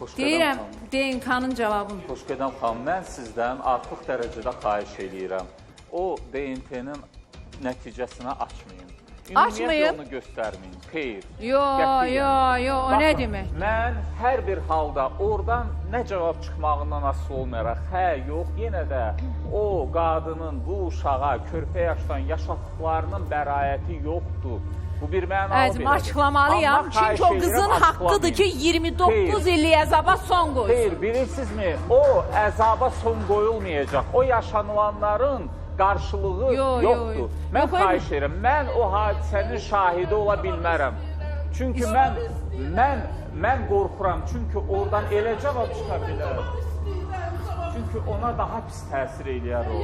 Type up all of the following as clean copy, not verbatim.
Deyirəm, DNK-nın cavabını. Xoşqədəm xanım, mən sizdən artıq dərəcədə xahiş edirəm. O DNT-nin nəticəsini açmayın. Açmayın? Onu göstərməyin. Xeyr. Yo, o nə demək? Mən hər bir halda oradan nə cavab çıxmağından asılı olmayaraq, yox, yenə də o qadının bu uşağa, körpə yaşdan yaşatdıqlarının bəraəti yoxdur. Bu bir mənalı belədir. Açıqlamalıyam, çünki o qızın haqqıdır ki, 29 illik əzaba son qoysun. Xeyr, bilirsinizmi, o əzaba son qoyulmayacaq. O yaşanılanların qarşılığı yoxdur. Mən xahiş edirəm, mən o hadisənin şahidi ola bilmərəm. Çünki mən qorxuram, çünki oradan elə cavab çıxa bilər. Çünki ona daha pis təsir eləyər o.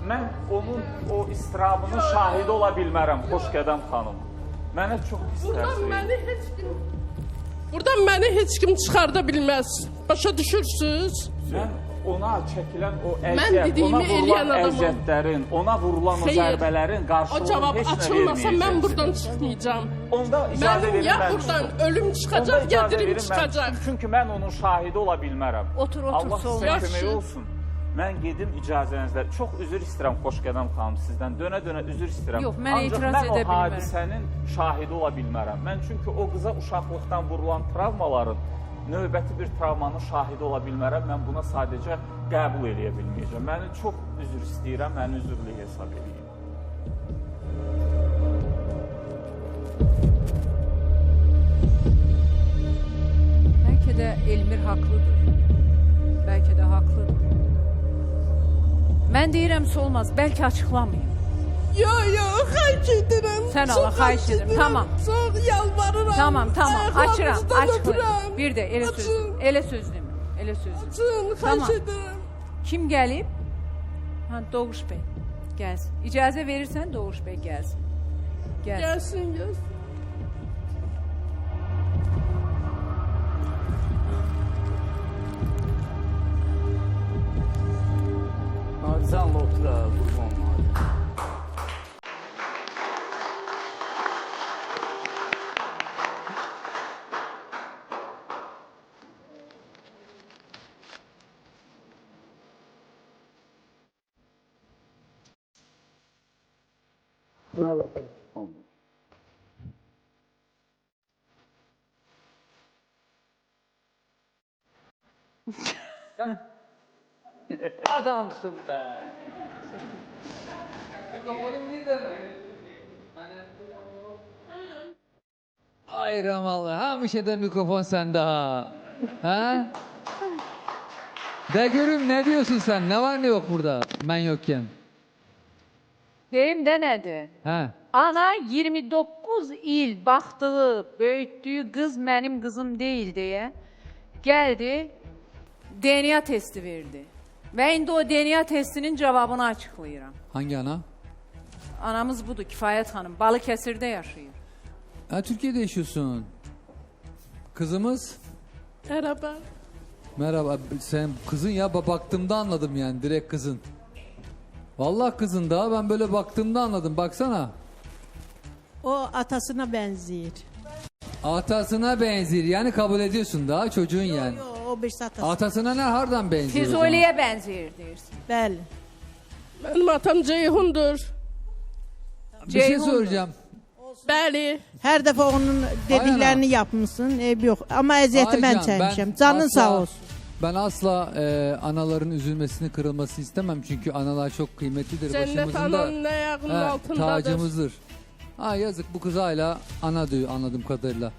Mən onun o istirabının şahidi ola bilmərəm, Xoşqədəm xanım. Mənə çox pis təsir eləyir. Buradan məni heç kim çıxarda bilməz. Başa düşürsünüz? Mən ona çəkilən o əziyyət, ona vurulan əziyyətlərin, ona vurulan o zərbələrin qarşılığını heç nə verməyəcək. O cavab açılmasa mən buradan çıxmayacağım. Onda icazə verin mən buradan ölüm çıxacaq, ya dirim çıxacaq. Çünki mən onun şahidi ola bilmərəm. Otur, Allah solma. sizə kömək olsun. Mən gedim icazənizlə. Çox üzr istəyirəm Xoşqədəm xanım sizdən. Dönə-dönə üzr istəyirəm. Yox, mən etiraz edə bilmərəm. Ancaq mən o hadisənin şahidi ola bilmərəm. Mən çünki o qıza uşaqlıqdan vurulan travmaların növbəti bir travmanın şahidi ola bilmərəm. Mən buna sadəcə qəbul edə bilməyəcəm. Məni çox üzr istəyirəm, məni üzürlü hesab edeyim. Bəlkə də Elmir haqlıdır. Bəlkə də haqlıdır. Mən deyirəm olmaz, bəlkə açıqlamayım. Yox, xahiş edirəm. Sən Allah, xahiş edirəm, tamam. Çox yalvarıram. Tamam, açıqlayım. Bir də elə söz demə, elə söz demə. Açın, xahiş edirəm. Kim gəlib? Doğuş bəy, gəlsin. İcazə verirsən, Doğuş bəy gəlsin. Gəlsin. Sən otur, qurban var. Adamsın be. Ay Ramalı, hamişə mikrofon səndə ha. Ha? De görüm ne diyorsun sen? Ne var ne yok burada ben yokken? Deyim də nədir? Ha? Ana 29 il baxdığı, böyütdüyü qız mənim qızım deyil deyə gəldi, DNA testi verdi. Və indi o DNA testinin cavabını açıqlayıram. Hangi ana? Anamız budur, Kifayət xanım. Balıkəsirdə yaşayır. Ha, Türkiye'de yaşıyorsun. Kızımız? Merhaba. Merhaba. Sen kızın ya, baktığımda anladım yani, direkt kızın. Vallahi kızın da, ben böyle baktığımda anladım. Baksana. O atasına benziyor. Atasına benziyor. Yani kabul ediyorsun da çocuğun yani. Yo, o bir atası. Atasına ne, hardan benziyor? Füzuliyə bənzəyir deyirsin. Bəli. Benim atam Ceyhun'dur. Bir şey soracağım. Bəli. Her defa onun dediklerini yapmışsın. Yok. Ama eziyeti ben Aycan, çekmişim. Canın asla- sağ olsun. Ben asla anaların üzülmesini, kırılmasını istemem. Çünkü analar çok kıymetlidir. Cennet Başımızın da ananın ayağının altındadır. tacımızdır. Ha, yazık, bu kız hala ana diyor anladığım kadarıyla.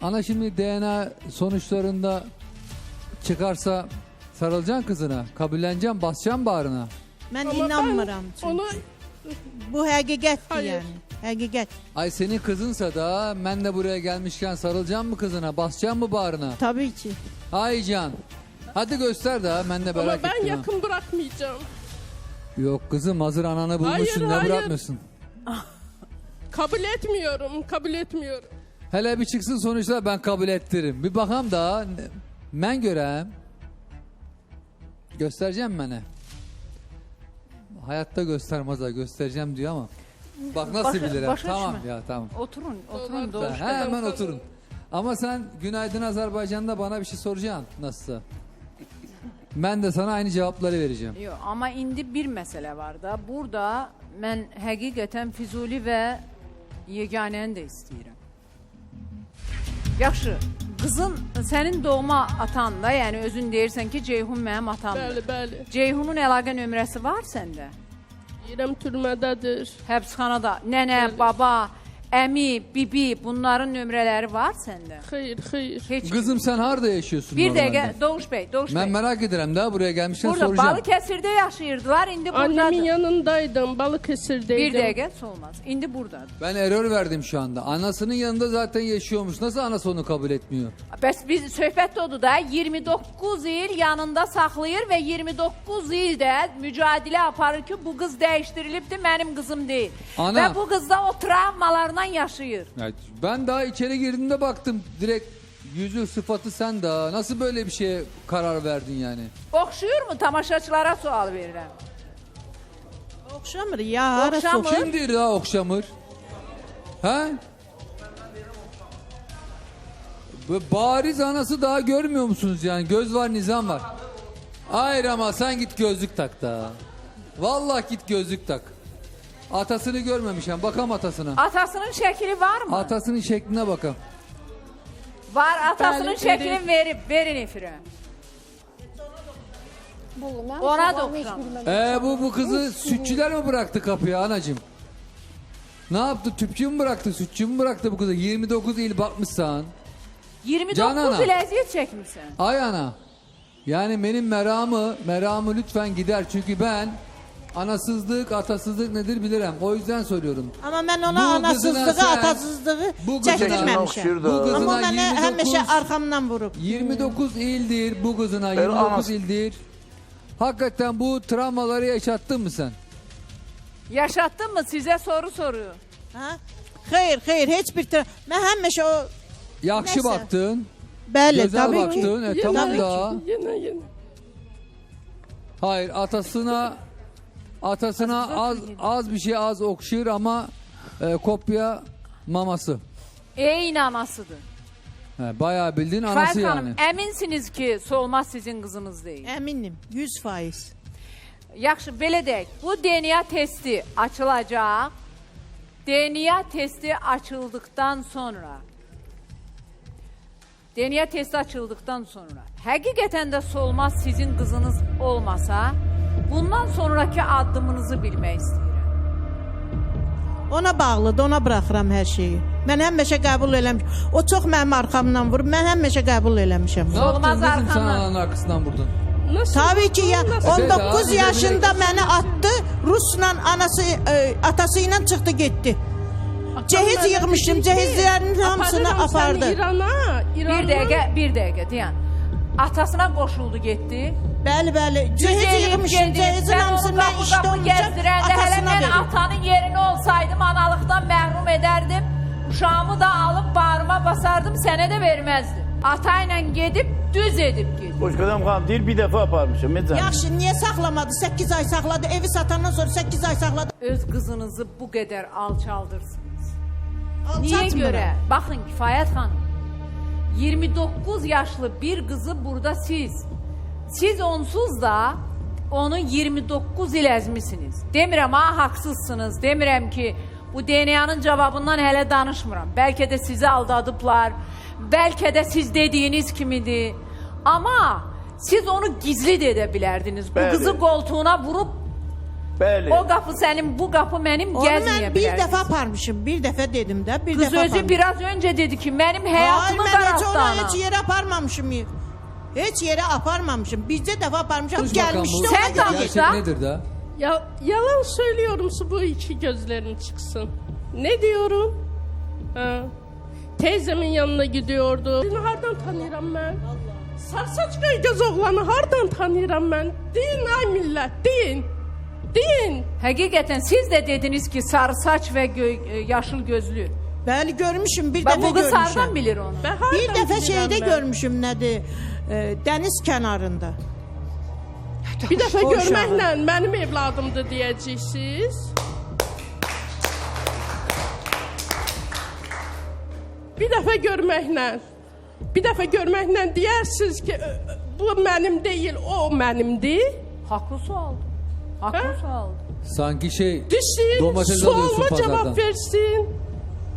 Ana şimdi DNA sonuçlarında çıkarsa sarılacaksın kızına, kabulleneceksin, basacaksın bağrına. Ben Ama inanmıram. ben çünkü. onu Bu hakikattir Hayır. yani. Hakikat. Ay senin kızınsa da ben de buraya gelmişken sarılacaksın mı kızına, basacaksın mı bağrına? Tabii ki. Ay Can, hadi göster de ben de merak ama ben ettim. ha. yakın bırakmayacağım. Yok kızım, hazır ananı bulmuşsun, ne hayır. bırakmıyorsun? Kabul etmiyorum. Hele bir çıksın sonuçlar, ben kabul ettiririm. Bir bakam da ben göreyim. Göstereceğim bana. Hayatta göstermez ha, göstereceğim diyor ama. Bak nasıl bilirim. Başa Tamam düşme. ya, tamam. Oturun Doğru. Doğuş. Hemen oturun. Ama sen Günaydın Azerbaycan'da bana bir şey soracaksın nasılsa. Ben de sana aynı cevapları vereceğim. Yox, amma indi bir məsələ var da. Burada mən həqiqətən Füzuli və yeganəni də istəyirəm. Yaxşı, qızın sənin doğma atan da, yəni özün deyirsən ki, Ceyhun mənim atamdır. Bəli, bəli. Ceyhunun əlaqə nömrəsi var səndə? Deyirəm türmədədir. Həbsxanada nənə, baba, əmi, bibi bunların nömrələri var səndə? Xeyr, xeyr. Heç Kızım sen harada yaşıyorsun Bir normalde? dəqiqə Doğuş bəy, Doğuş Ben bəy. merak ederim daha buraya gelmişken Burada soracağım. Balıkesir'de yaşayırdılar, indi Annemin buradadır. yanındaydım, Balıkesir'deydim. Bir dəqiqə olmaz. İndi buradadır. Ben error verdim şu anda. Anasının yanında zaten yaşıyormuş. Nasıl anası onu kabul etmiyor? Bəs biz söhbət də odur da 29 il yanında saxlayır və 29 il də mücadilə aparır ki, bu qız dəyişdirilibdir, mənim qızım deyil. Ana. Və bu qız da o travmalardan yaşayır. Evet, ben daha içeri girdiğimde baktım direkt yüzü sıfatı sen daha. Nasıl böyle bir şeye karar verdin yani? Oxşuyur mu? Tamaşaçılara sual verirəm. Oxşamır ya, harası Oxşamır. oxşamır. Kimdir daha okşamır? He? Bu bariz anası daha görmüyor musunuz yani? Göz var, nizam var. Hayır ama sen git gözlük tak da. Vallahi git gözlük tak. Atasını görmemişim. Bakam atasına. Atasının şəkli var mı? Atasının şekline bakam. Var, atasının Bəli, şəklini verib, verin efirə. Ona da oxşam. Bu kızı sütçüler mi bıraktı kapıya anacığım? Ne yaptı? Tüpçü mü bıraktı? Sütçü mü bıraktı bu kızı? 29 il bakmışsan. 29 Canana. il əziyyət çəkmirsən. Ay ana. Yani benim meramı lütfen gider. Çünkü ben anasızlık, atasızlık nedir bilirim. O yüzden soruyorum. Amma mən Bu ona qızına anasızlığı, sən- atasızlığı bu qızına- çəkdirməmişəm. Bu kızına Amma mənə 29 həmişə arxamdan vurub. 29 ildir bu kızına 29 ildir. Hakikaten bu travmaları yaşattın mı sen? Yaşatdın mı? Sizə soru soruyor. Ha? Xeyr, heç bir mən həmişə o Yakşı Neyse. baktın, bəli, güzel təbii ki. baktın. Tamam da. Yine. Hayır atasına az bir şey az okşur ama kopya maması. Eyni anasıdır. He, bayağı bildiğin anası Faiz yani. xanım, əminsiniz ki, Solmaz sizin qızınız deyil. Əminim, 100%. Yaxşı, belə deyək. Bu DNA testi açılacaq. DNA testi açıldıktan sonra həqiqətən də Solmaz sizin qızınız olmasa, bundan sonraki addımınızı bilmək istəyirəm. Ona bağlıdır, ona buraxıram hər şeyi. Mən həmişə qəbul eləmişəm. O çox mənim arxamdan vurub, mən həmişə qəbul eləmişəm. Ne yaptın Olmaz kızım sen arkamdan. ananın arkasından vurdun? Nasıl? Tabii ki ya, Nasıl? 19 Bize yaşında direkt- məni attı, Rusla atası ilə çıxdı getdi. Cehiz yığmışdım, cehizlərin hamısını apardı. İrana. Bir dəqiqə, deyən. Atasına qoşuldu, getdi. Bəli, cehiz Düzəlib yığmışdım, gedib, cehizin sən hamısını onu mən işdə qapı-qapı olmuşam, gəzdirəndə, hələ atasına mən verir. atanın yerində olsaydım, analıqdan məhrum edərdim. Uşağımı da alıb bağrıma basardım, sənə də verməzdim. Ata ilə gedib, düz edib gedib. Hoşqədəm xanım deyir bir dəfə aparmışam. Yaxşı, niyə saxlamadı? 8 ay saxladı, evi satandan sonra 8 ay saxladı. Öz qızınızı bu qədər alçaldırsınız. Niyə Alçatmıram. görə? Baxın Kifayət xanım, 29 yaşlı bir qızı burada siz onsuz da onu 29 il əzmisiniz. Demirəm ha, haqsızsınız, demirəm ki, bu DNA'nın cavabından hələ danışmıram. Bəlkə də sizi aldadıblar, bəlkə də siz dediyiniz kimidir. Amma siz onu gizli də edə bilərdiniz. Bu Bəli. qızı qoltuğuna vurub, Bəli. o qapı sənin, bu qapı mənim Onu gəzməyə mən bir dəfə bilərdiniz. aparmışım, bir dəfə dedim də, bir Kız dəfə özü aparmışım. biraz önce dedi ki benim Hayır, hayatımı mən heç qaraltdı ona ana. heç yerə aparmamışım. Heç yerə aparmamışım. Bircə dəfə aparmışam, Konuş bakalım gəlmişdi bu ona Sen görə. danış. gerçek nedir da? Yalan söylüyorumsa bu iki gözlerin çıksın. Ne diyorum? Ha. Teyzemin yanına gidiyordu. Seni hardan tanıyıram ben? Sarsaç göz oğlanı hardan tanıyıram ben? Deyin ay millet, deyin. Deyin. Həqiqətən siz də dediniz ki sarı saç və yaşıl gözlü. Bəli, görmüşüm, bir Bak dəfə bu qız hardan görmüşəm. bilir onu? Ben hardan Bir dəfə bilirəm şeydə ben? görmüşüm, nədir? Dəniz kənarında. Bir dəfə O uşağı. görməklə mənim evladımdır deyəcəksiniz. bir dəfə görməklə deyirsiniz ki, bu mənim deyil, o mənimdir. Haklı sualdı. Haklı sualdı. Sanki şey Düşün, domates alıyorsun sualıma pazardan. cevap versin.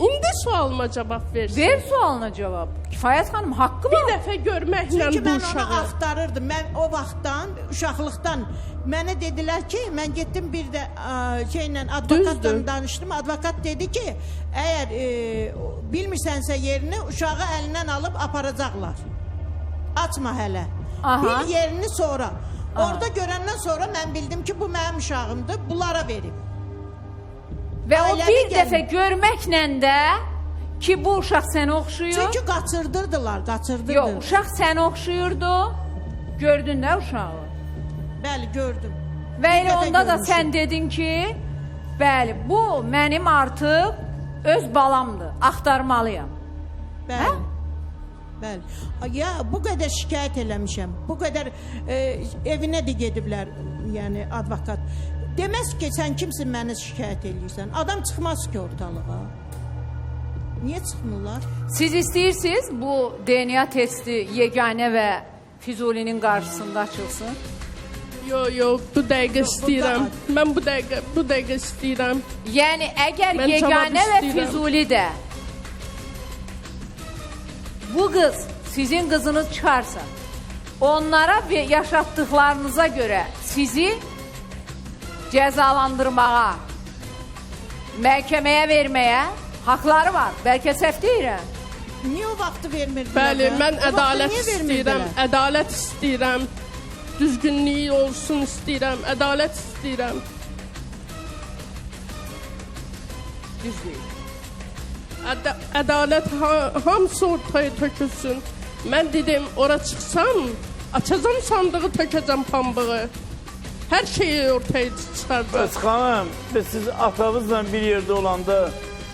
İndi sualıma cevap versin. Ver sualına cevap. Kifayət xanım, haqqı Bir var. dəfə görməklə Çünki bu mən uşağı. onu axtarırdım. Mən o vaxtdan, uşaqlıqdan mənə dedilər ki, mən getdim bir də şeylə advokatla Düzdür. danışdım. Advokat dedi ki, əgər bilmirsənsə yerini uşağı əlindən alıb aparacaqlar. Açma hələ. Aha. Bil yerini sonra. Orada görəndən sonra mən bildim ki, bu mənim uşağımdır. Bunlara verib. Və o ailəvi bir gəlin. dəfə görməklə də ki, bu uşaq sənə oxşuyur. Çünki qaçırdırdılar, qaçırdırdı. Yox, uşaq sənə oxşuyurdu. Gördün də uşağı. Bəli, gördüm. Və Bir elə dəfə onda da görmüşəm. sən dedin ki, bəli, bu mənim artıq öz balamdır. Axtarmalıyam. Bəli. Hə? Bəli. Ya bu qədər şikayət eləmişəm. Bu qədər evinə də gediblər, yəni advokat. Deməz ki, sən kimsin məni şikayət eləyirsən. Adam çıxmaz ki ortalığa. Niyə çıxmırlar? Siz istəyirsiniz bu DNA testi yeganə və Füzulinin qarşısında açılsın? Yo, bu dəqiqə istəyirəm. Mən bu dəqiqə istəyirəm. Yəni əgər Mən cavab yeganə və istəyirəm. Füzuli də bu qız sizin qızınız çıxarsa, onlara və yaşatdıqlarınıza görə sizi cəzalandırmağa, məhkəməyə verməyə haqları var. Bəlkə səhv deyirəm. Niyə o vaxtı vermirdilər? Bəli, hə? mən O vaxtı ədalət niyə istəyirəm. vermirdilər? Ədalət istəyirəm. Düzgünlük olsun istəyirəm. Ədalət istəyirəm. Düz deyil. Ədalət hamısı ortaya tökülsün. Mən dedim, ora çıxsam, açacam sandığı, tökəcəm pambığı. Hər şeyi ortaya çıxaracaq. Öz xanım, biz siz atanızla bir yerdə olanda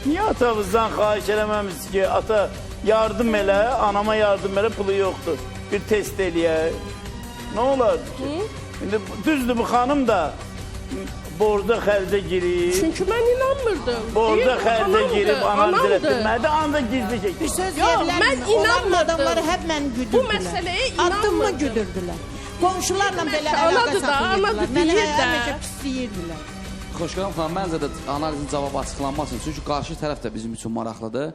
niyə atanızdan xahiş eləməmişsiniz ki, ata yardım elə, anama yardım elə, pulu yoxdur. Bir test eləyək. Nə olardı ki? İndi düzdür bu xanım da borca xərcə girib. Çünki mən inanmırdım. Borca Deyirdim, xərcə girib, anam anamdır. dirətdirmədi, anda gizli Bir çəkdi. söz Yox, deyirlər mən mi? Onların inanmırdım. adamları hep mən güdürdülər. Bu məsələyə Addımımı inanmırdım. güdürdülər. Qonşularla belə Anadır əlaqə da, anadır saxlayırdılar. Mənə deyir də. həmişə pisləyirdilər. Xoşqanım xanım, məncə də analizin cavabı açıqlanmasın. Çünki qarşı tərəf də bizim üçün maraqlıdır.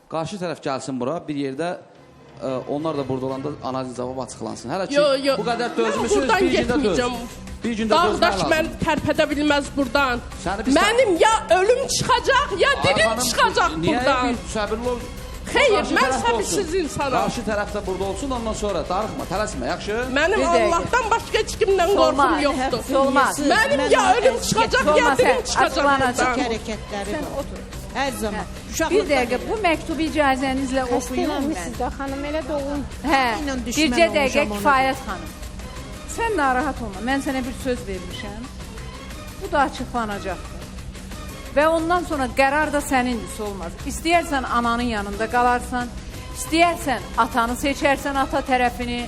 Qarşı tərəf gəlsin bura, bir yerdə onlar da burada olanda analizin cavabı açıqlansın. Hələ ki, Yo, bu qədər mən dözmüsünüz, buradan bir gündə getməyəcəm. döz. Bir gündə dözmək Dağdaş lazım. mən tərpədə bilməz buradan. Səni biz- Mənim ya ölüm çıxacaq, ya dilim Xanım, çıxacaq niyə buradan. bir səbirli ol? Xeyr, Qarşı mən tərəf də səbirsiz olsun. insanam. Qarşı tərəf də burada olsun, ondan sonra darıxma, tələsmə, yaxşı? Mənim Bir dəqiqə. Allahdan başqa heç kimdən qorxum Olmaz, yoxdur. olmaz. Mənim ya ölüm çıxacaq, ya Olmaz, dilim hə, çıxacaq açıqlanacaq. buradan. Hərəkətləri Sən var. otur. Hər zaman. Bir Uşaqlıqdan dəqiqə, bu məktubu icazənizlə oxuyum mən. Xəstələnmişsiniz də xanım, elə doğum. Hə, ilə düşmən bircə dəqiqə olmuşam ona. kifayət xanım. Sən narahat olma, mən sənə bir söz vermişəm. Bu da açıqlanacaqdır. Və ondan sonra qərar da sənindir, olmaz. İstəyərsən ananın yanında qalarsan, istəyərsən atanı seçərsən, ata tərəfini.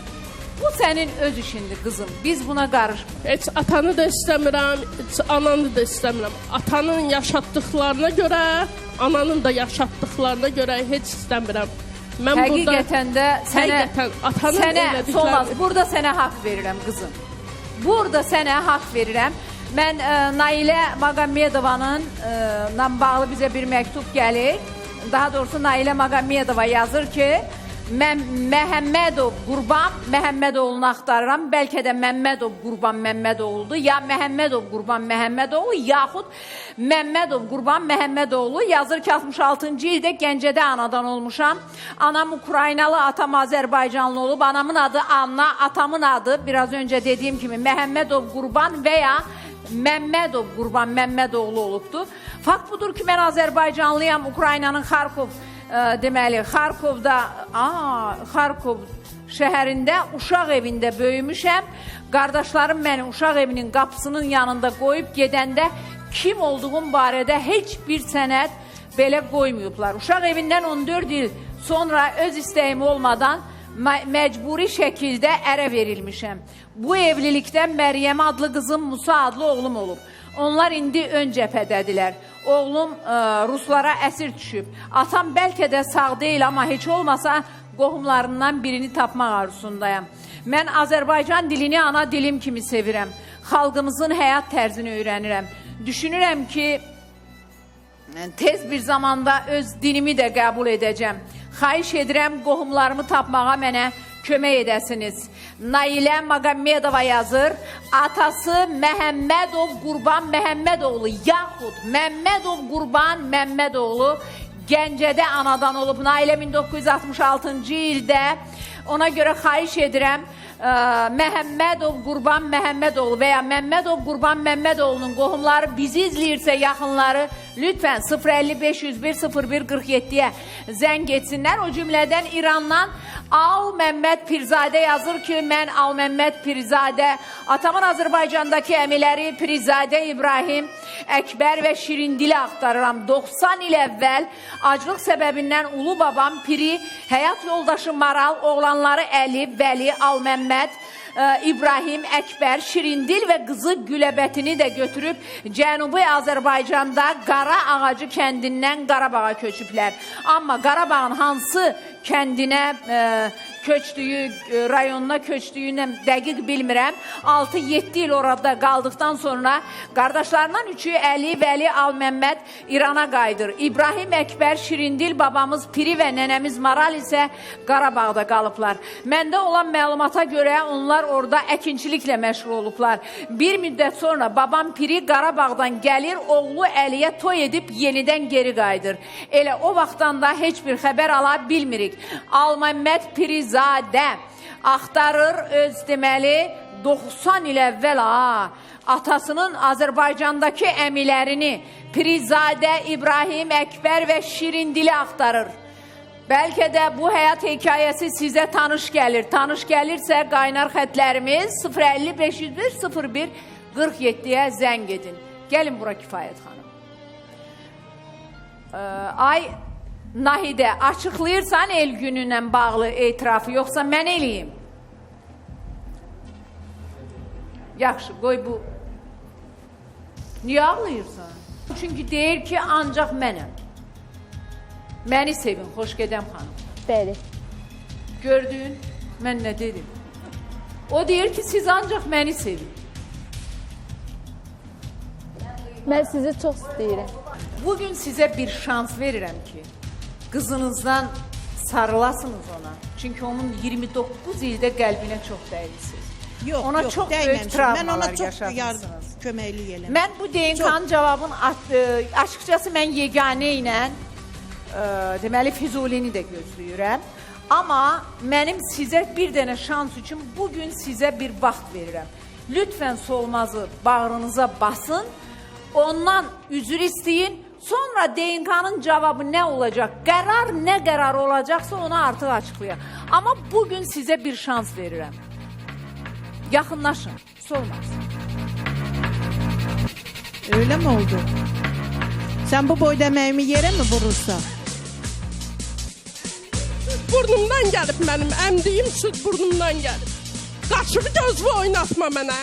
Bu sənin öz işindir qızım, biz buna qarışmırıq. Heç atanı da istəmirəm, heç ananı da istəmirəm. Atanın yaşatdıqlarına görə, ananın da yaşatdıqlarına görə heç istəmirəm. Mən Həqiqətən də sənə, Həqiqətən, atanın sənə elədikləri- Solmaz, burada sənə haqq verirəm qızım. Burada sənə haqq verirəm. Mən Nailə Maqamedovanın bağlı bizə bir məktub gəlir. Daha doğrusu Nailə Maqamedova yazır ki, mən Məhəmmədov Qurban Məhəmmədoğlunu axtarıram. Bəlkə də Məmmədov Qurban Məmmədoğludur. Ya Məhəmmədov Qurban Məhəmmədoğlu, yaxud Məmmədov Qurban Məhəmmədoğlu. Yazır ki, 66-cı ildə Gəncədə anadan olmuşam. Anam Ukraynalı, atam Azərbaycanlı olub. Anamın adı Anna, atamın adı biraz öncə dediyim kimi Məhəmmədov Qurban və ya Məmmədov Qurban Məmmədoğlu olubdur. Fakt budur ki, mən Azərbaycanlıyam. Ukraynanın Xarkov deməli, Xarkov şəhərində uşaq evində böyümüşəm. Qardaşlarım məni uşaq evinin qapısının yanında qoyub gedəndə kim olduğum barədə heç bir sənəd belə qoymayıblar. Uşaq evindən 14 il sonra öz istəyim olmadan məcburi şəkildə ərə verilmişəm. Bu evlilikdən Məryəm adlı qızım, Musa adlı oğlum olub. Onlar indi ön cəbhədədirlər. Oğlum Ruslara əsir düşüb. Atam bəlkə də sağ deyil, amma heç olmasa qohumlarından birini tapmaq arzusundayam. Mən Azərbaycan dilini ana dilim kimi sevirəm. Xalqımızın həyat tərzini öyrənirəm. Düşünürəm ki, tez bir zamanda öz dinimi də qəbul edəcəm. Xahiş edirəm, qohumlarımı tapmağa mənə kömək edəsiniz. Nailə Maqammedova yazır, atası Məhəmmədov Qurban Məhəmmədoğlu, yaxud Məmmədov Qurban Məmmədoğlu Gəncədə anadan olub. Nailə 1966-cı ildə. Ona görə xahiş edirəm, Məhəmmədov Qurban Məhəmmədoğlu və ya Məmmədov Qurban Məmmədoğlu'nun qohumları bizi izləyirsə yaxınları lütfən 055-101-01-47-yə zəng etsinlər. O cümlədən İrandan Al Məmməd Pirzadə yazır ki, mən Al Məmməd Pirzadə, atamın Azərbaycandakı əmiləri Pirzadə İbrahim, Əkbər və Şirindili axtarıram. 90 il əvvəl aclıq səbəbindən ulu babam Piri, həyat yoldaşı Maral, oğlanları Əli, Vəli, Al Məmməd, İbrahim, Əkbər, Şirindil və qızı Güləbətini də götürüb Cənubi Azərbaycanda Qara Ağacı kəndindən Qarabağa köçüblər. Amma Qarabağın hansı kəndinə köçdüyü, rayonuna köçdüyünə dəqiq bilmirəm. 6-7 il orada qaldıqdan sonra qardaşlarından üçü Əli, Vəli, Al Məmməd İrana qayıdır. İbrahim, Əkbər, Şirindil babamız Piri və nənəmiz Maral isə Qarabağda qalıblar. Məndə olan məlumata görə onlar orada əkinçiliklə məşğul olublar. Bir müddət sonra babam Piri Qarabağdan gəlir, oğlu Əliyə toy edib yenidən geri qayıdır. Elə o vaxtdan da heç bir xəbər ala bilmirik. Al Məmməd Pirizadə axtarır öz deməli 90 il əvvəl atasının Azərbaycandakı əmilərini Pirizadə, İbrahim, Əkbər və Şirindili axtarır. Bəlkə də bu həyat hekayəsi sizə tanış gəlir. Tanış gəlirsə qaynar xətlərimiz 055-101-01-47-yə zəng edin. Gəlin bura Kifayət xanım. Ay Nahidə, açıqlayırsan el gününlə bağlı etirafı, yoxsa mən eləyim? Yaxşı, qoy bu. Niyə ağlayırsan? Çünki deyir ki, ancaq mənəm. Məni sevin, Xoşgədəm xanım. Bəli. Gördün, mən nə dedim? O deyir ki, siz ancaq məni sevin. Mən sizi çox istəyirəm. Bugün sizə bir şans verirəm ki, qızınızdan sarılasınız ona. Çünki onun 29 ildə qəlbinə çox dəyirsiniz. Yox, ona yox, çox böyük mən travmalar ona çox yaşatmışsınız. köməklik eləməm. Mən bu DNK-nın cavabını açıqcası mən yeganə ilə deməli Füzulini də gözləyirəm. Amma mənim sizə bir dənə şans üçün bugün sizə bir vaxt verirəm. Lütfən Solmazı bağrınıza basın, ondan üzr istəyin. Sonra DNK-nın cavabı nə olacaq? Qərar nə qərar olacaqsa onu artıq açıqlayaq. Amma bugün sizə bir şans verirəm. Yaxınlaşın, Solmaz. Öyle mi oldu? Sen bu boyda əməyimi yerə mi vurursan? Burnumdan gəlib mənim, əmdiyim süd burnumdan gəlib. Qaçıb gözümü oynatma mənə.